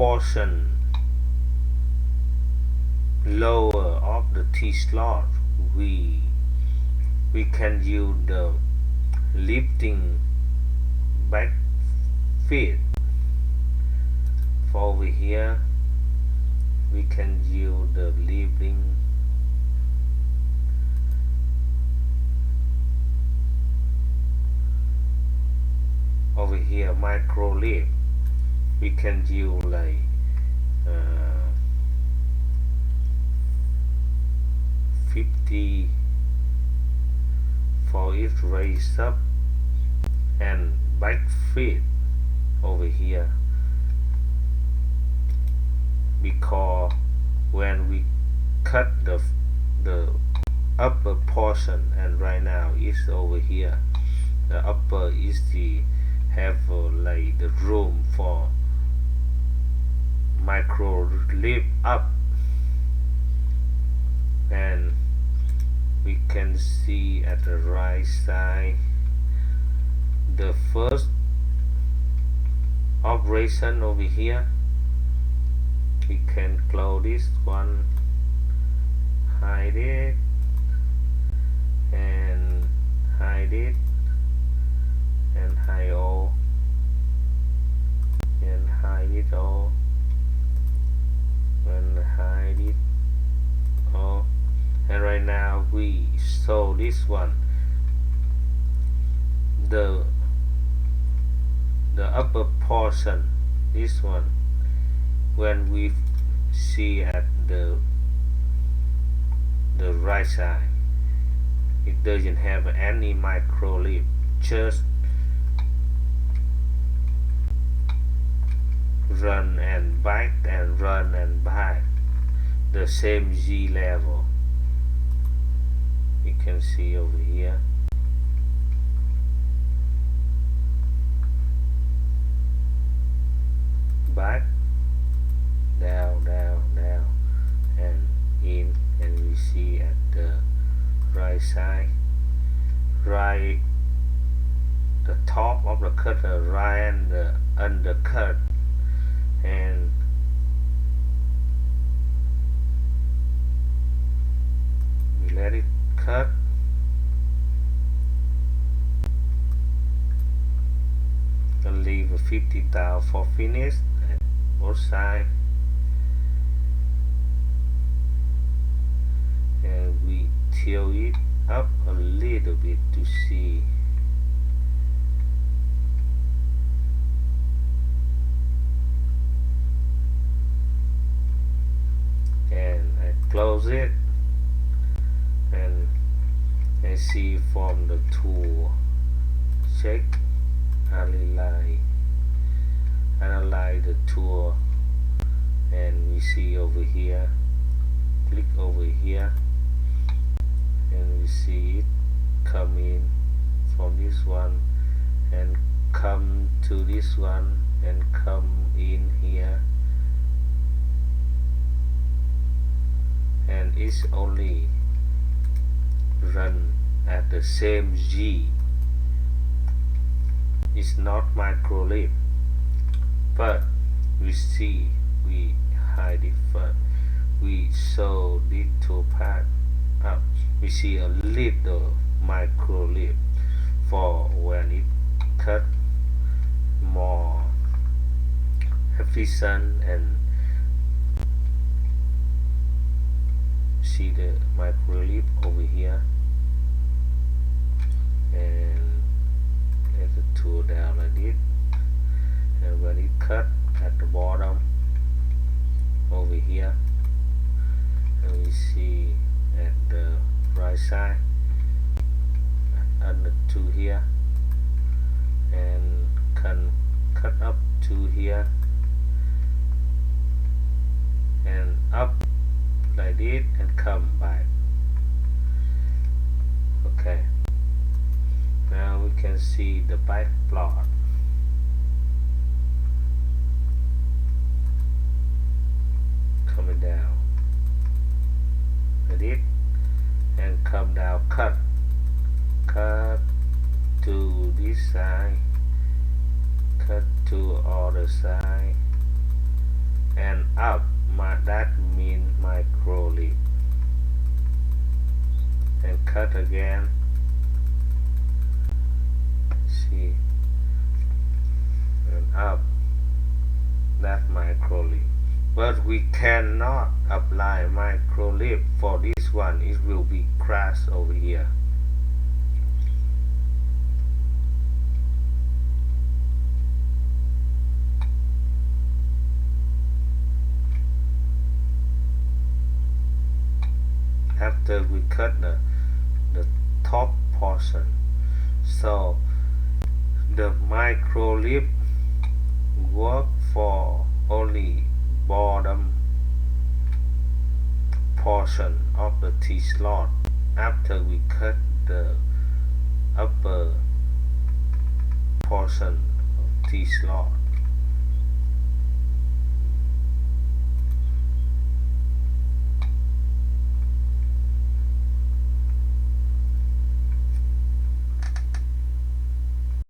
portion lower of the T-slot, we can use the lifting back feed. For over here we can use the lifting over here micro lift. We can use like 50 for it raise up and back feed over here, because when we cut the upper portion, and right now it's over here, the upper is the have like the room for micro lift up, and we can see at the right side the first operation over here. We can close this one, hide it, and hide it, and hide all, and hide it all, and hide it all. And right now we saw this one, the upper portion, this one, when we see at the right side, it doesn't have any micro lift, just run and back and run and back, the same G level. You can see over here. Back, down, down, down, and in, and we see at the right side, right, the top of the cutter, right, and the undercut, and we let it cut, and leave a 50 thou for finish at both sides, and we tilt it up a little bit to see. And I close it, and I see from the tool, check, analyze the tool, and we see over here, click over here, and we see it come in from this one and come to this one and come in here, and it's only run at the same G. It's not micro lift, but we see, we hide it first, we show the two part up, we see a little micro lift for when it cut more efficient, and see the micro lift over here, and let the tool down like this, and when it cut at the bottom over here, and we see at the right side under to here, and can cut up to here and up like this and come back. Okay, now we can see the back plot. Coming down like this and come down, cut to this side, cut to other side, and up, that means micro lift, and cut again. See, and up, that micro lift. But we cannot apply micro lift for this one, it will be crash over here. After we cut the top portion, so the micro lift work for only bottom portion of the T-slot. After we cut the upper portion of T-slot,